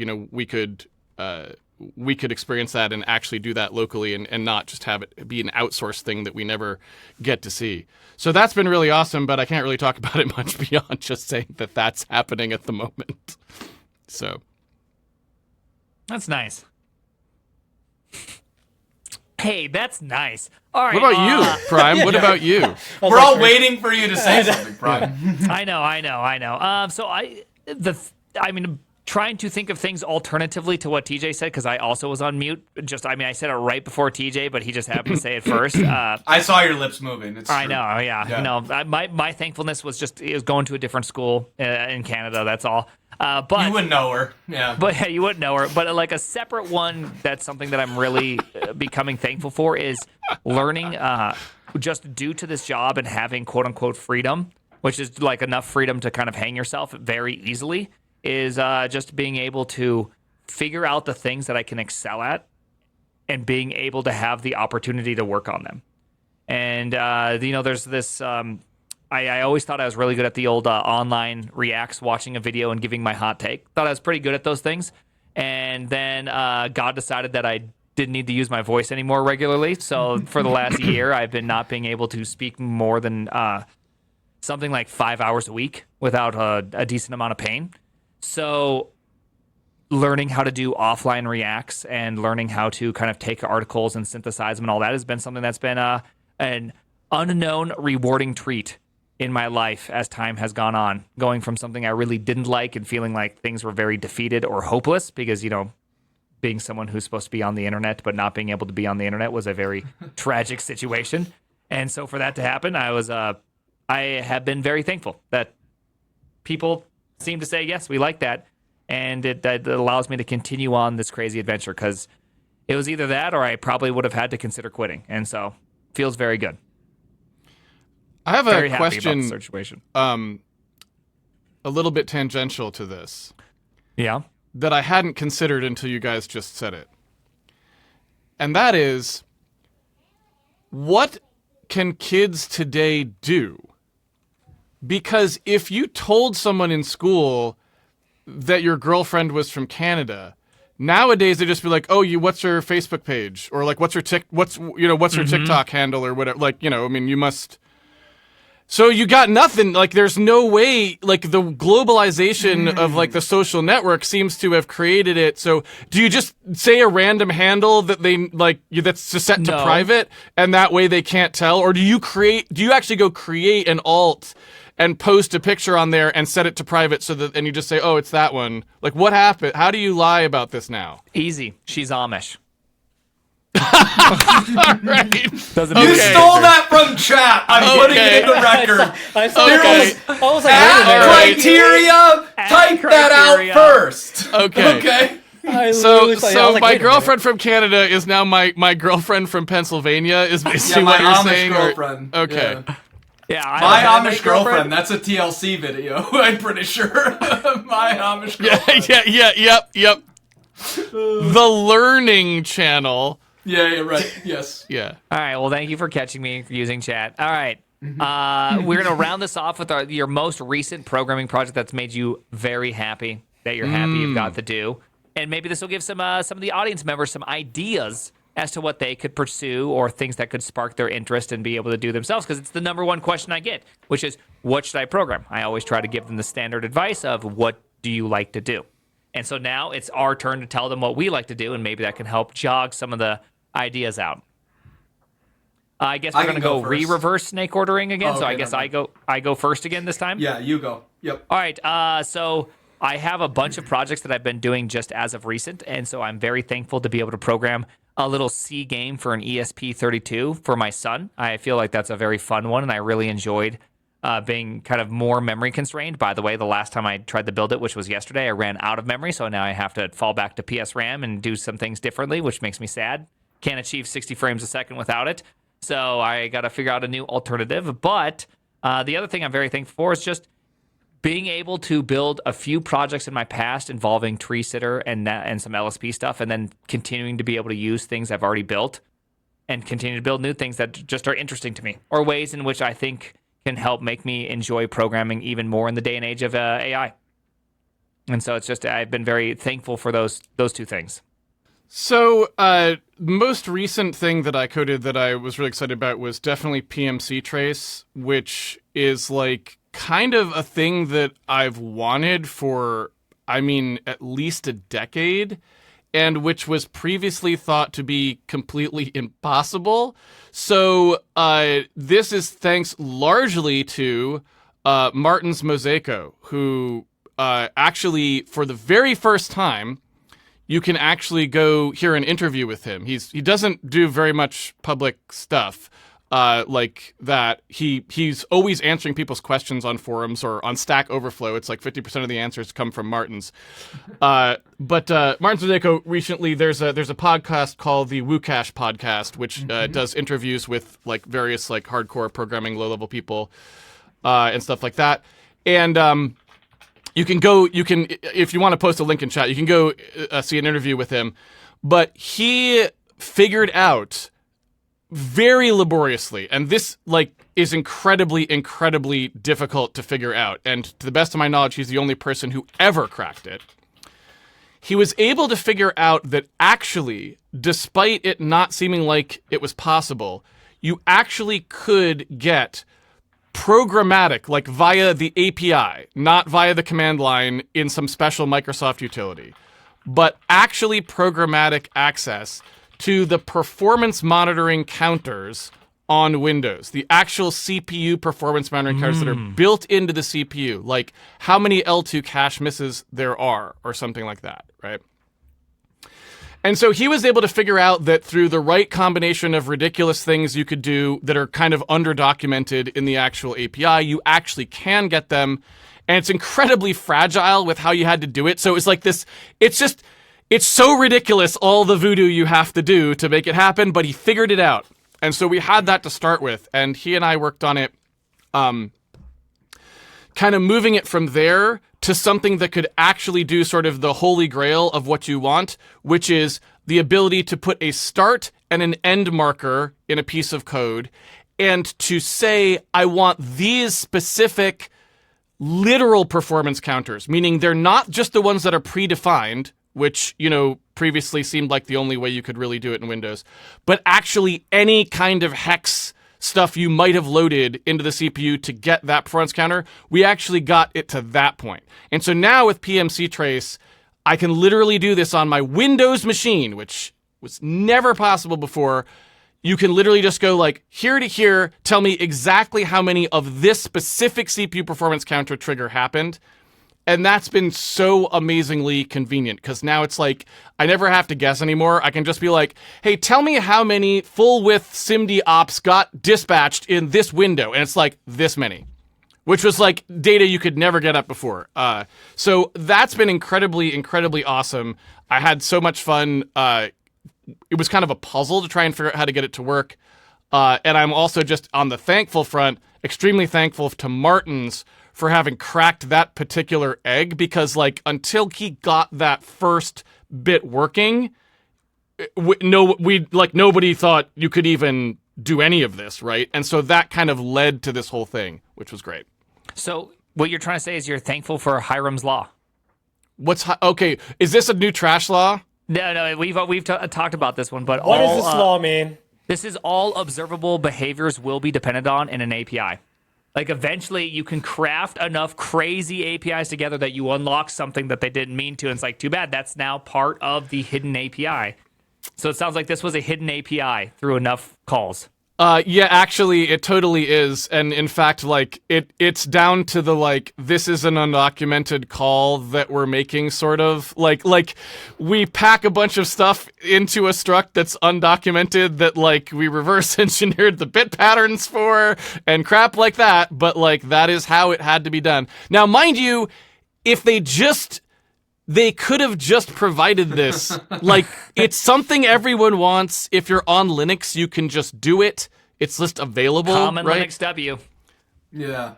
S2: we could experience that and actually do that locally and not just have it be an outsourced thing that we never get to see. So that's been really awesome, but I can't really talk about it much beyond just saying that that's happening at the moment. So.
S1: That's nice. Hey, that's nice. All right.
S2: What about you, Prime? What about you?
S4: We're all waiting for you to say something, Prime.
S1: I know. Trying to think of things alternatively to what TJ said, because I also was on mute. I said it right before TJ, but he just happened to say it first.
S4: I saw your lips moving. It's
S1: I
S4: true.
S1: know, yeah. No, my thankfulness was going to a different school in Canada. That's all. But
S4: you wouldn't know her, yeah.
S1: But yeah, you wouldn't know her. But like a separate one, that's something that I'm really becoming thankful for is learning. Just due to this job and having quote unquote freedom, which is like enough freedom to kind of hang yourself very easily. Is just being able to figure out the things that I can excel at and being able to have the opportunity to work on them. And, there's this, I always thought I was really good at the old online reacts, watching a video and giving my hot take. Thought I was pretty good at those things. And then God decided that I didn't need to use my voice anymore regularly. So for the last year, I've been not being able to speak more than something like 5 hours a week without a decent amount of pain. So learning how to do offline reacts and learning how to kind of take articles and synthesize them and all that has been something that's been an unknown rewarding treat in my life as time has gone on, going from something I really didn't like and feeling like things were very defeated or hopeless because, being someone who's supposed to be on the internet but not being able to be on the internet was a very tragic situation. And so for that to happen, I have been very thankful that people seem to say, yes, we like that. And it allows me to continue on this crazy adventure because it was either that or I probably would have had to consider quitting. And so feels very good.
S2: I have
S1: Very
S2: a
S1: happy about the
S2: question,
S1: situation.
S2: a little bit tangential to this
S1: Yeah.
S2: that I hadn't considered until you guys just said it. And that is, what can kids today do? Because if you told someone in school that your girlfriend was from Canada, nowadays they just be like, "Oh, what's her Facebook page?" Or like, "What's her her TikTok handle?" or whatever. Like, you must. So you got nothing. Like, there's no way. Like, the globalization of like the social network seems to have created it. So do you just say a random handle that that's set to private, and that way they can't tell? Or do you actually go create an alt and post a picture on there and set it to private and you just say, "Oh, it's that one"? Like, what happened? How do you lie about this now?
S1: Easy. She's Amish.
S2: Right.
S1: Doesn't
S4: You
S1: make
S4: stole that from chat. I'm putting it in the record.
S3: I saw
S2: Okay.
S3: it. I was like,
S4: Add
S3: wait a minute.
S2: right.
S4: criteria. Type that
S1: criteria.
S4: out first.
S2: Okay.
S4: Okay.
S3: I
S2: So
S3: literally saw it. I was like,
S2: my
S3: wait a
S2: girlfriend from Canada is now my girlfriend from Pennsylvania is basically
S4: Yeah,
S2: what
S4: my
S2: you're
S4: Amish
S2: saying.
S4: girlfriend.
S2: Okay.
S4: Yeah.
S1: Yeah,
S4: My
S1: I
S4: Amish girlfriend. That's a TLC video. I'm pretty sure. My Amish girlfriend.
S2: Yep. The Learning Channel.
S4: Yeah, right. Yes.
S2: Yeah.
S1: All right. Well, thank you for catching me using chat. All right. We're going to round this off with your most recent programming project that's made you very happy, that you're happy you've got to do. And maybe this will give some of the audience members some ideas as to what they could pursue or things that could spark their interest and be able to do themselves. Because it's the number one question I get, which is, what should I program? I always try to give them the standard advice of, what do you like to do? And so now it's our turn to tell them what we like to do, and maybe that can help jog some of the ideas out. I guess we're going to go reverse snake ordering again.
S4: Oh,
S1: So I
S4: okay,
S1: guess
S4: never
S1: I go first again this time.
S4: Yeah, you go. Yep.
S1: All right. So I have a bunch of projects that I've been doing just as of recent, and so I'm very thankful to be able to program a little C game for an ESP32 for my son. I feel like that's a very fun one, and I really enjoyed being kind of more memory constrained. By the way, the last time I tried to build it, which was yesterday, I ran out of memory, so now I have to fall back to PS RAM and do some things differently, which makes me sad. Can't achieve 60 frames a second without it, so I got to figure out a new alternative. But the other thing I'm very thankful for is just being able to build a few projects in my past involving Tree Sitter and some LSP stuff, and then continuing to be able to use things I've already built and continue to build new things that just are interesting to me, or ways in which I think can help make me enjoy programming even more in the day and age of AI. And so it's just, I've been very thankful for those two things.
S2: So, most recent thing that I coded that I was really excited about was definitely PMC Trace, which is like kind of a thing that I've wanted for, at least a decade, and which was previously thought to be completely impossible. So, this is thanks largely to Martin's Mosaico, who actually, for the very first time, you can actually go hear an interview with him. He doesn't do very much public stuff like that. He's always answering people's questions on forums or on Stack Overflow. It's like 50% of the answers come from Martin's. But Martin's Mosaico recently, there's a podcast called the WooCache podcast, which does interviews with like various like hardcore programming low-level people and stuff like that. And you can, if you want to post a link in chat, you can go see an interview with him. But he figured out very laboriously, and this is incredibly, incredibly difficult to figure out. And to the best of my knowledge, he's the only person who ever cracked it. He was able to figure out that actually, despite it not seeming like it was possible, you actually could get programmatic, like via the API, not via the command line in some special Microsoft utility, but actually programmatic access to the performance monitoring counters on Windows, the actual CPU performance monitoring counters that are built into the CPU, like how many L2 cache misses there are, or something like that, right? And so he was able to figure out that through the right combination of ridiculous things you could do that are kind of under-documented in the actual API, you actually can get them. And it's incredibly fragile with how you had to do it. So it's like this, it's so ridiculous, all the voodoo you have to do to make it happen, but he figured it out. And so we had that to start with. And he and I worked on it, kind of moving it from there to something that could actually do sort of the holy grail of what you want, which is the ability to put a start and an end marker in a piece of code and to say, I want these specific literal performance counters, meaning they're not just the ones that are predefined, which, you know, previously seemed like the only way you could really do it in Windows, but actually any kind of hex stuff you might have loaded into the CPU to get that performance counter, we actually got it to that point. And so now with PMC Trace, I can literally do this on my Windows machine, which was never possible before. You can literally just go like here to here, tell me exactly how many of this specific CPU performance counter trigger happened. And that's been so amazingly convenient because now it's like I never have to guess anymore. I can just be like, hey, tell me how many full width SIMD ops got dispatched in this window. And it's like this many, which was like data you could never get up before. So that's been incredibly, incredibly awesome. I had so much fun. It was kind of a puzzle to try and figure out how to get it to work. And I'm also just on the thankful front, extremely thankful to Martins for having cracked that particular egg, because like until he got that first bit working, nobody thought you could even do any of this, right? And so that kind of led to this whole thing, which was great.
S1: So what you're trying to say is you're thankful for Hiram's Law.
S2: Okay, is this a new trash law?
S1: No, we've talked about this one, but
S3: What does this law mean?
S1: This is all observable behaviors will be depended on in an API. Like eventually you can craft enough crazy APIs together that you unlock something that they didn't mean to. And it's like, too bad. That's now part of the hidden API. So it sounds like this was a hidden API through enough calls.
S2: Yeah, actually, it totally is. And in fact, like, it's down to the, like, this is an undocumented call that we're making, sort of. Like, we pack a bunch of stuff into a struct that's undocumented that, like, we reverse engineered the bit patterns for and crap like that. But, like, that is how it had to be done. Now, mind you, if they could have just provided this. Like, it's something everyone wants. If you're on Linux, you can just do it. It's just available,
S1: Common
S2: right?
S1: Linux W.
S4: Yeah.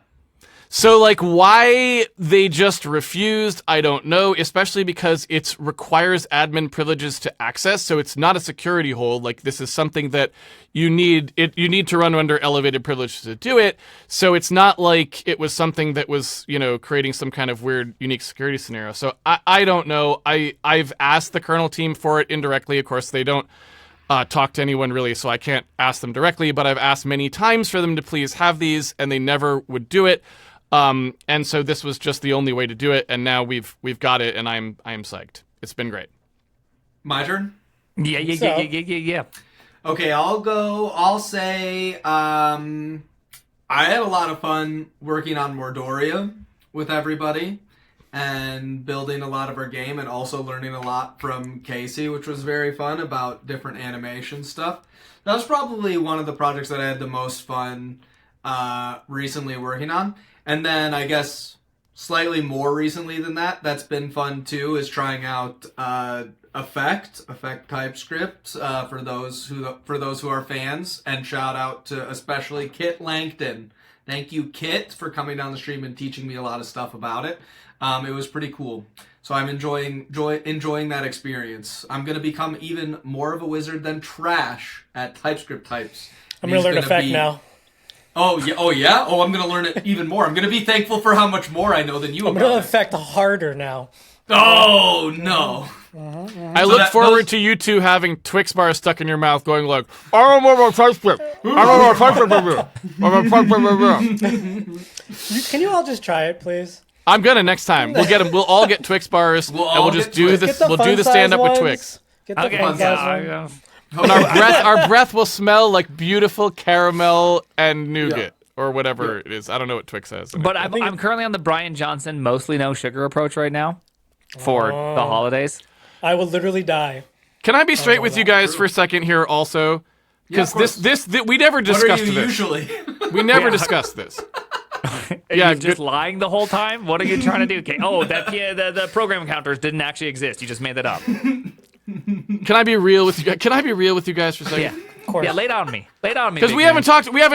S2: So, like, why they just refused, I don't know, especially because it requires admin privileges to access, so it's not a security hole. Like, this is something that you need to run under elevated privileges to do it, so it's not like it was something that was, you know, creating some kind of weird, unique security scenario. So, I don't know. I've asked the kernel team for it indirectly. Of course, they don't talk to anyone really, so I can't ask them directly, but I've asked many times for them to please have these, and they never would do it. And so this was just the only way to do it, and now we've got it, and I'm psyched. It's been great.
S4: My turn?
S1: Yeah.
S4: Okay, I'll say, I had a lot of fun working on Mordoria with everybody and building a lot of our game, and also learning a lot from Casey, which was very fun, about different animation stuff. That was probably one of the projects that I had the most fun recently working on. And then I guess slightly more recently than that, that's been fun too, is trying out Effect TypeScript for those who are fans. And shout out to especially Kit Langton. Thank you, Kit, for coming down the stream and teaching me a lot of stuff about it. It was pretty cool. So I'm enjoying that experience. I'm gonna become even more of a wizard than Trash at TypeScript types.
S3: I'm gonna learn Effect now.
S4: Oh yeah. Oh, I'm gonna learn it even more. I'm gonna be thankful for how much more I know than you.
S3: I'm gonna Effect harder now.
S4: Oh no.
S2: I look forward to you two having Twix bars stuck in your mouth, going like, I don't want more Twix bars.
S3: Can you all just try it, please?
S2: I'm gonna next time. We'll get them. We'll all get Twix bars, and we'll just do this. We'll do the stand-up with Twix.
S3: Get the fun size ones.
S2: And our breath will smell like beautiful caramel and nougat or whatever it is. I don't know what Twix says.
S1: But I'm currently on the Brian Johnson mostly no sugar approach right now for the holidays.
S3: I will literally die.
S2: Can I be straight with you guys for a second here also? Because this we never discussed this.
S4: Usually?
S2: We never discussed this.
S1: You're just lying the whole time? What are you trying to do? Okay. Oh, the program counters didn't actually exist. You just made that up.
S2: Can I be real with you? Can I be real with you guys for a second?
S1: Yeah. Of course. Yeah, lay it on me. Lay it on me.
S2: Because we haven't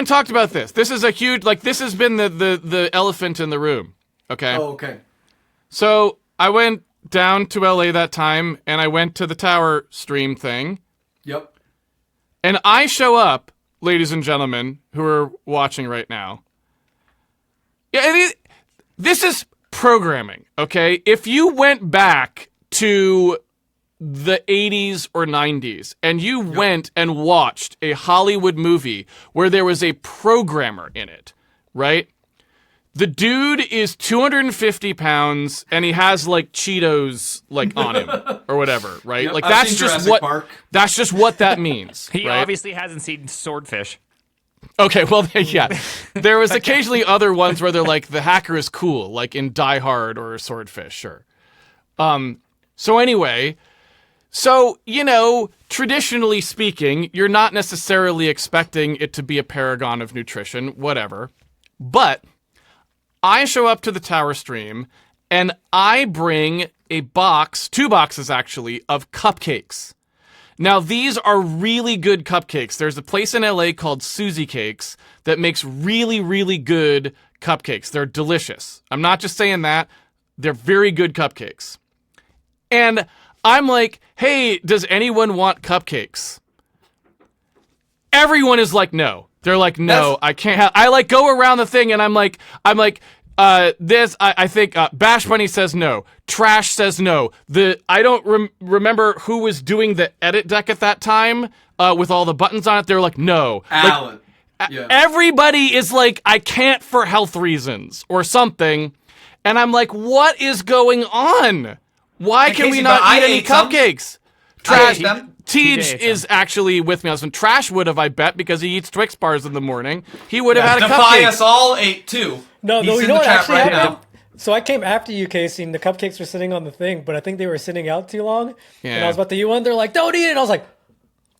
S2: talked about this. This is a huge this has been the elephant in the room. Okay.
S4: Oh, okay.
S2: So I went down to LA that time and I went to the Tower stream thing.
S4: Yep.
S2: And I show up, ladies and gentlemen who are watching right now. Yeah, this is programming, okay? If you went back to the 80s or 90s and you went and watched a Hollywood movie where there was a programmer in it, right? The dude is 250 pounds and he has like Cheetos like on him or whatever, right?
S4: Yep,
S2: like
S4: I've
S2: that's
S4: seen
S2: just
S4: Jurassic
S2: what
S4: Park.
S2: that's just what that means.
S1: He
S2: right?
S1: obviously hasn't seen Swordfish.
S2: Okay, well, yeah. There was occasionally other ones where they're like, the hacker is cool, like in Die Hard or Swordfish, sure. So anyway, traditionally speaking, you're not necessarily expecting it to be a paragon of nutrition, whatever. But I show up to the Tower stream, and I bring a box, 2 boxes actually, of cupcakes. Now, these are really good cupcakes. There's a place in LA called Susie Cakes that makes really, really good cupcakes. They're delicious. I'm not just saying that. They're very good cupcakes. And I'm like, hey, does anyone want cupcakes? Everyone is like, no. They're like, no, I can't have. I like go around the thing and I'm like, I think Bash Bunny says no. Trash says no. I don't remember who was doing the edit deck at that time with all the buttons on it. They're like, no.
S4: Alan.
S2: Everybody is like, I can't for health reasons or something. And I'm like, what is going on? Why can we not eat any cupcakes? Trash. Teej is actually with me. Trash would have, I bet, because he eats Twix bars in the morning. He would have had a cupcake.
S4: Defy us all ate too.
S3: No,
S4: He's
S3: you
S4: in
S3: know
S4: the
S3: what
S4: chat
S3: actually
S4: right
S3: happened?
S4: now.
S3: So I came after you, Casey, and the cupcakes were sitting on the thing, but I think they were sitting out too long.
S2: Yeah.
S3: And I was about to eat one. They're like, don't eat it. I was like,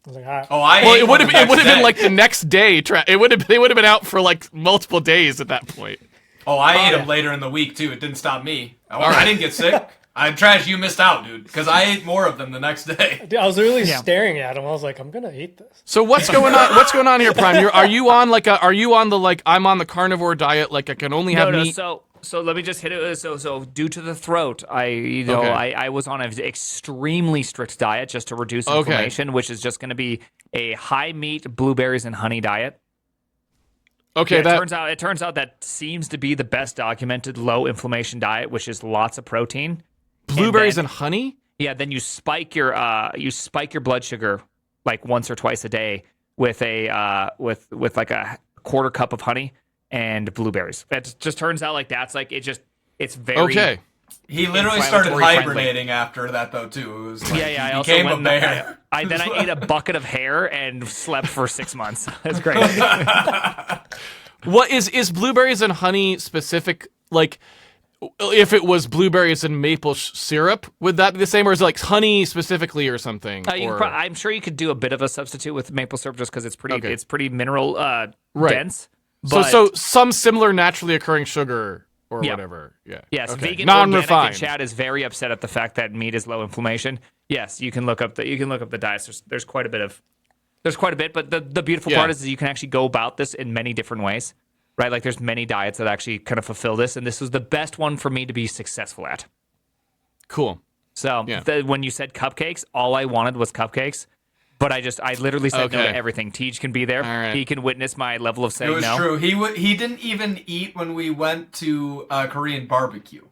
S3: all right.
S4: Oh, I
S2: Well,
S4: ate
S2: it would have
S4: one the next
S2: been
S4: day.
S2: like the next day. They would have been out for like multiple days at that point.
S4: Oh, I ate them later in the week too. It didn't stop me. I didn't get sick. I'm Trash. You missed out, dude, because I ate more of them the next day.
S3: Dude, I was literally staring at them. I was like, I'm gonna eat this.
S2: So what's going on? What's going on here, Prime? Are you on the I'm on the carnivore diet? Like I can only have meat.
S1: So let me just hit it. So due to the throat, I was on an extremely strict diet just to reduce inflammation, which is just going to be a high meat, blueberries and honey diet.
S2: Okay,
S1: yeah, it turns out that seems to be the best documented low inflammation diet, which is lots of protein.
S2: Blueberries and honey?
S1: Yeah, then you spike your blood sugar like once or twice a day with a with like a quarter cup of honey and blueberries. It just turns out like that's like it's very
S2: okay.
S4: He literally started hibernating after that though too. It was like,
S1: I
S4: he became
S1: also
S4: a bear.
S1: I ate a bucket of hair and slept for 6 months. That's great.
S2: What is blueberries and honey specific? Like, if it was blueberries and maple syrup, would that be the same, or is it like honey specifically or something?
S1: I'm sure you could do a bit of a substitute with maple syrup just because it's pretty mineral dense.
S2: But so some similar naturally occurring sugar or whatever. Yeah.
S1: Yes,
S2: okay.
S1: vegan
S2: Non-refined.
S1: organic in chat is very upset at the fact that meat is low inflammation. Yes, you can look up the diets. There's quite a bit, but the beautiful part is you can actually go about this in many different ways. Right? Like there's many diets that actually kind of fulfill this, and this was the best one for me to be successful at.
S2: Cool.
S1: So when you said cupcakes, all I wanted was cupcakes. But I literally said no to everything. Teej can be there.
S2: Right.
S1: He can witness my level of saying no.
S4: It was true. He didn't even eat when we went to Korean barbecue.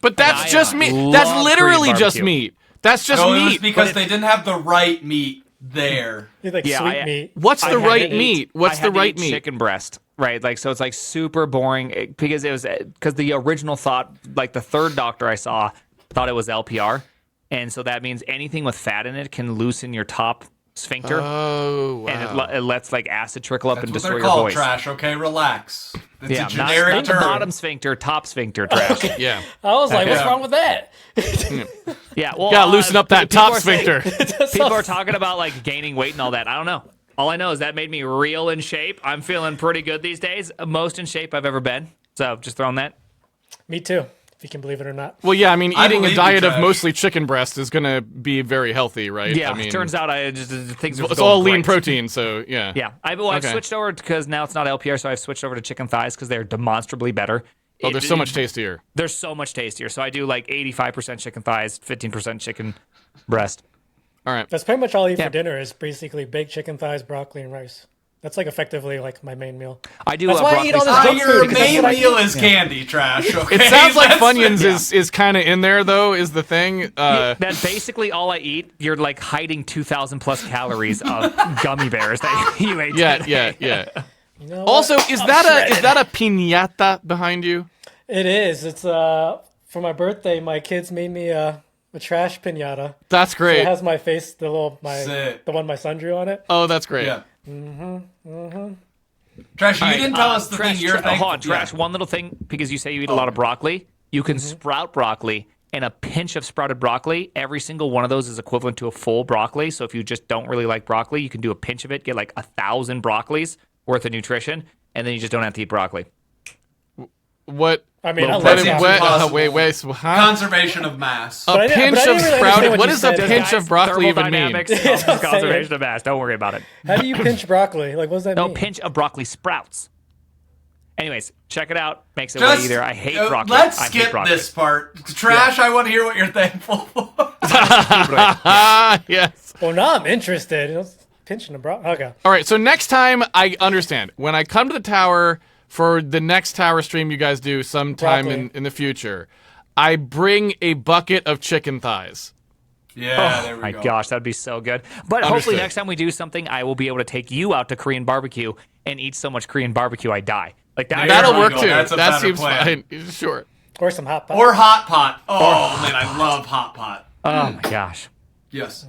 S2: But that's just meat. That's literally just meat. That's just
S4: No, it was
S2: meat.
S4: because they didn't have the right meat there.
S3: It's like
S1: Yeah,
S3: sweet meat.
S2: What's
S1: I
S2: the
S1: had to
S2: right
S1: eat-
S2: meat? What's
S1: I had
S2: the
S1: to
S2: right
S1: eat
S2: meat?
S1: Chicken breast, right? Like, so it's like super boring because the original thought, like the third doctor I saw thought it was LPR, and so that means anything with fat in it can loosen your top sphincter,
S2: Oh, wow.
S1: and it lets like acid trickle up
S4: That's
S1: and
S4: what
S1: destroy
S4: they're
S1: your
S4: called,
S1: voice.
S4: trash, okay? Relax. It's
S1: Yeah,
S4: a generic
S1: not the
S4: term.
S1: bottom sphincter, top sphincter trash.
S2: Yeah.
S3: I was like, what's
S4: Yeah.
S3: wrong with that?
S1: Yeah, well,
S2: Gotta loosen up that
S1: people
S2: top
S1: are saying-
S2: sphincter.
S1: People are talking about like gaining weight and all that. I don't know. All I know is that made me real in shape. I'm feeling pretty good these days. Most in shape I've ever been. So just throwing that.
S3: Me too, if you can believe it or not.
S2: Well, yeah, I mean,
S4: I
S2: eating
S4: believe
S2: a
S4: you,
S2: diet of
S4: Trash.
S2: mostly chicken breast is going to be very healthy, right?
S1: Yeah,
S2: I mean,
S1: turns out I just things are
S2: it's
S1: going
S2: all lean
S1: great.
S2: protein, so yeah.
S1: Yeah, I've
S2: Okay.
S1: switched over because now it's not LPR, so I've switched over to chicken thighs because they're demonstrably better.
S2: Oh, they're so much tastier.
S1: They're so much tastier. So I do like 85% chicken thighs, 15% chicken breast.
S2: All right.
S3: That's pretty much all I eat
S1: Yeah.
S3: for dinner is basically baked chicken thighs, broccoli, and rice. That's like effectively like my main meal.
S1: I do.
S3: That's why I
S1: broccoli
S3: eat all this
S1: salad.
S3: junk
S4: Your
S3: food, because that's
S4: main
S3: what I
S4: meal
S3: eat.
S4: is candy, trash, okay?
S2: It sounds like
S4: That's-
S2: Funyuns is kind of in there, though, is the thing.
S1: That's basically all I eat. You're like hiding 2,000 plus calories of gummy bears that you ate.
S2: Yeah,
S1: today.
S2: yeah.
S3: You know
S2: Also,
S3: what?
S2: is
S3: I'm
S2: that
S3: shredded.
S2: a piñata behind you?
S3: It is. It's for my birthday. My kids made me a trash pinata.
S2: That's
S3: It
S2: great.
S3: has my face,
S4: Sick.
S3: the one my son drew on it.
S2: Oh, that's great.
S4: Yeah. Trash, you didn't tell us the
S1: Trash,
S4: thing you're
S1: hold
S4: thankful
S1: on, Trash.
S4: Yeah.
S1: One little thing, because you say you eat a lot of broccoli. You can sprout broccoli, and a pinch of sprouted broccoli, every single one of those is equivalent to a full broccoli. So if you just don't really like broccoli, you can do a pinch of it, get like 1,000 broccolis worth of nutrition, and then you just don't have to eat broccoli.
S2: What?
S3: I mean, I
S1: Well,
S3: love
S4: that's
S3: broccoli.
S4: impossible.
S2: Wait. So, huh?
S4: Conservation of mass.
S2: A
S3: But I didn't-
S2: pinch
S3: but I
S2: of
S3: didn't really
S2: sprouted.
S3: understand
S2: What
S3: what you
S2: does a
S3: said.
S2: pinch of broccoli even mean?
S1: Thermodynamics
S3: That's
S1: helps
S3: what I'm saying.
S1: conservation of mass. Don't worry about it.
S3: How do you pinch broccoli? Like, what does that
S1: No,
S3: mean?
S1: pinch of broccoli sprouts. Anyways, check it out. Makes it way
S4: Just,
S1: easier. I hate
S4: uh,
S1: broccoli.
S4: Let's
S1: I hate
S4: skip
S1: broccoli.
S4: this part. Trash, I want to hear what you're thankful for.
S2: Ah, yes.
S3: Well, now I'm interested. Pinching the broccoli. Okay.
S2: All right. So next time, I understand. When I come to the tower for the next tower stream you guys do sometime
S3: Broccoli.
S2: in the future, I bring a bucket of chicken thighs.
S4: Yeah, there we
S1: My
S4: go.
S1: gosh, that'd be so good. But hopefully
S2: Understood.
S1: next time we do something, I will be able to take you out to Korean barbecue and eat so much Korean barbecue I die. Like that.
S4: There
S2: That'll
S4: we
S2: work
S4: go.
S2: too.
S4: That's a
S2: That
S4: better
S2: seems
S4: plan.
S2: fine. Sure.
S3: Or some hot pot.
S4: Or hot pot. Oh, man, I love hot pot.
S1: Oh my gosh.
S4: Yes.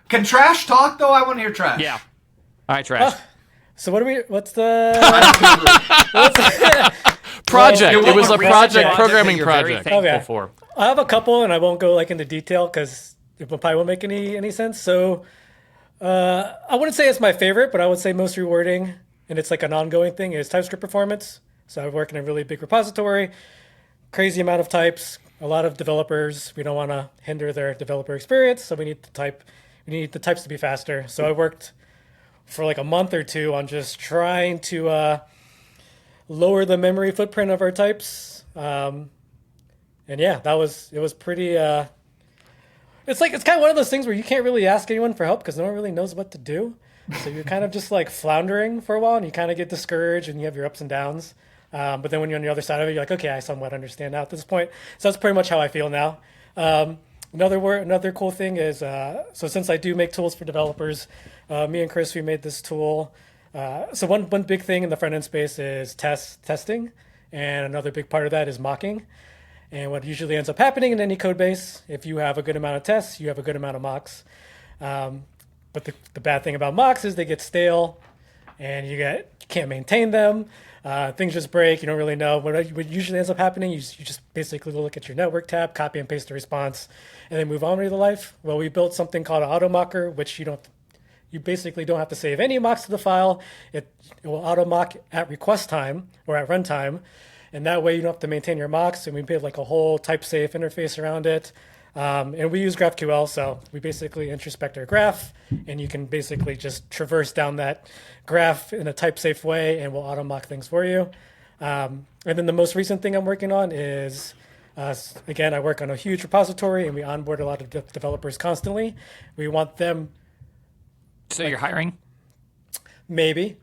S4: Can trash talk, though? I want to hear trash.
S1: Yeah. All right, Trash.
S3: So what's the
S2: Project.
S3: Well,
S2: It was a
S4: what
S2: project,
S3: project
S2: programming
S1: You're very
S2: project.
S1: thankful
S3: Okay.
S1: for.
S3: I have a couple, and I won't go like into detail because it probably won't make any sense. So I wouldn't say it's my favorite, but I would say most rewarding, and it's like an ongoing thing, is TypeScript performance. So I work in a really big repository, crazy amount of types, a lot of developers. We don't want to hinder their developer experience, so we need the types to be faster. So I worked for like a month or two on just trying to lower the memory footprint of our types. And yeah, it was pretty. It's kind of one of those things where you can't really ask anyone for help because no one really knows what to do. So you're kind of just like floundering for a while, and you kind of get discouraged, and you have your ups and downs. But then when you're on the other side of it, you're like, okay, I somewhat understand now at this point. So that's pretty much how I feel now. Another cool thing is, so since I do make tools for developers, me and Chris, we made this tool. So one big thing in the front end space is testing, and another big part of that is mocking. And what usually ends up happening in any code base, if you have a good amount of tests, you have a good amount of mocks. But the bad thing about mocks is they get stale, and you can't maintain them. Things just break. You don't really know what usually ends up happening. You just basically look at your network tab, copy and paste the response, and then move on with your life. Well, we built something called an auto mocker, which you basically don't have to save any mocks to the file. It will auto mock at request time or at runtime, and that way you don't have to maintain your mocks. And we built like a whole type safe interface around it. And we use GraphQL, so we basically introspect our graph, and you can basically just traverse down that graph in a type-safe way, and we'll auto-mock things for you. And then the most recent thing I'm working on is, again, I work on a huge repository, and we onboard a lot of developers constantly. We want them,
S1: So you're hiring?
S3: maybe,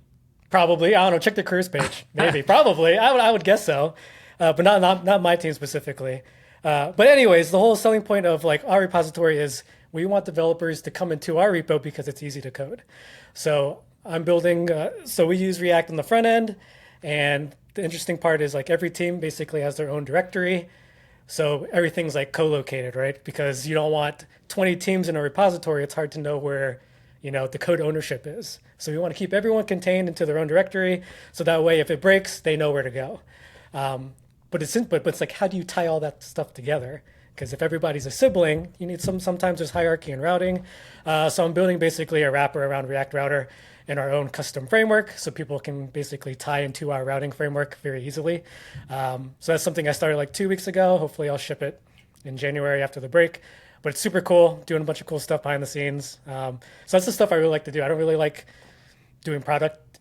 S3: probably, I don't know, check the careers page. Maybe, probably, I would guess so, but not my team specifically. But anyways, the whole selling point of like our repository is we want developers to come into our repo because it's easy to code. So I'm building, so we use React on the front end. And the interesting part is like every team basically has their own directory. So everything's like co-located, right? Because you don't want 20 teams in a repository. It's hard to know where, the code ownership is. So we want to keep everyone contained into their own directory. So that way, if it breaks, they know where to go. But it's like, how do you tie all that stuff together? Because if everybody's a sibling, you need sometimes there's hierarchy in routing. So I'm building basically a wrapper around React Router in our own custom framework, so people can basically tie into our routing framework very easily. So that's something I started like 2 weeks ago. Hopefully I'll ship it in January after the break. But it's super cool, doing a bunch of cool stuff behind the scenes. So that's the stuff I really like to do. I don't really like doing product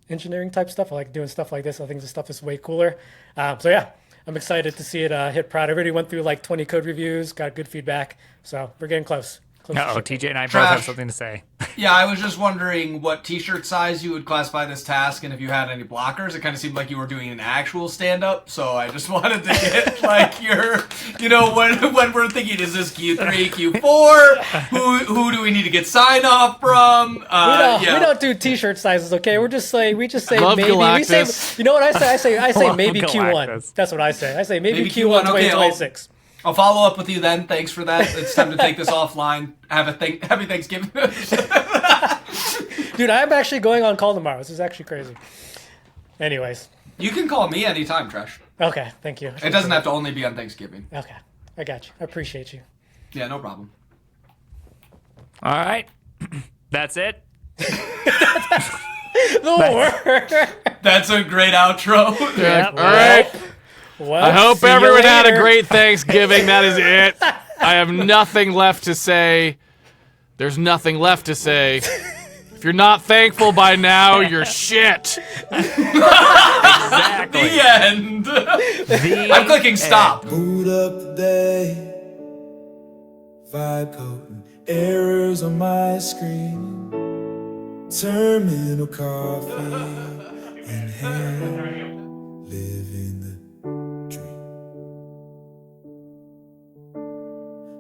S3: engineering type stuff. I like doing stuff like this. I think this stuff is way cooler. So yeah, I'm excited to see it hit prod. I already went through like 20 code reviews, got good feedback. So we're getting close.
S1: TJ and I both
S4: Trash.
S1: have something to say.
S4: Yeah, I was just wondering what t-shirt size you would classify this task and if you had any blockers. It kind of seemed like you were doing an actual stand-up, so I just wanted to get like your, when we're thinking, is this Q3, Q4? Who do we need to get sign-off from?
S3: We don't do t-shirt sizes, okay? We just say
S2: Love
S3: maybe.
S2: Galactus.
S3: We say, you know what I say? I say maybe Q1.
S1: Galactus.
S3: That's what I say. I say maybe
S4: Maybe
S3: Q1
S4: Q1, okay,
S3: 2026.
S4: I'll follow up with you then. Thanks for that. It's time to take this offline. Happy Thanksgiving.
S3: Dude, I'm actually going on call tomorrow. This is actually crazy. Anyways.
S4: You can call me anytime, Trash.
S3: Okay, thank you.
S4: It doesn't have to only be on Thanksgiving.
S3: Okay, I got you. I appreciate you.
S4: Yeah, no problem.
S1: All right. That's it.
S4: That's a great outro.
S1: Yep.
S2: All right.
S3: Well,
S2: I hope
S3: see you
S2: everyone had a
S3: later.
S2: great Thanksgiving. That is it. I have nothing left to say. There's nothing left to say. If you're not thankful by now, you're shit.
S1: Exactly.
S4: The end. I'm clicking stop.
S5: Boot up today. Vibe coding errors on my screen. Terminal coffee in hand.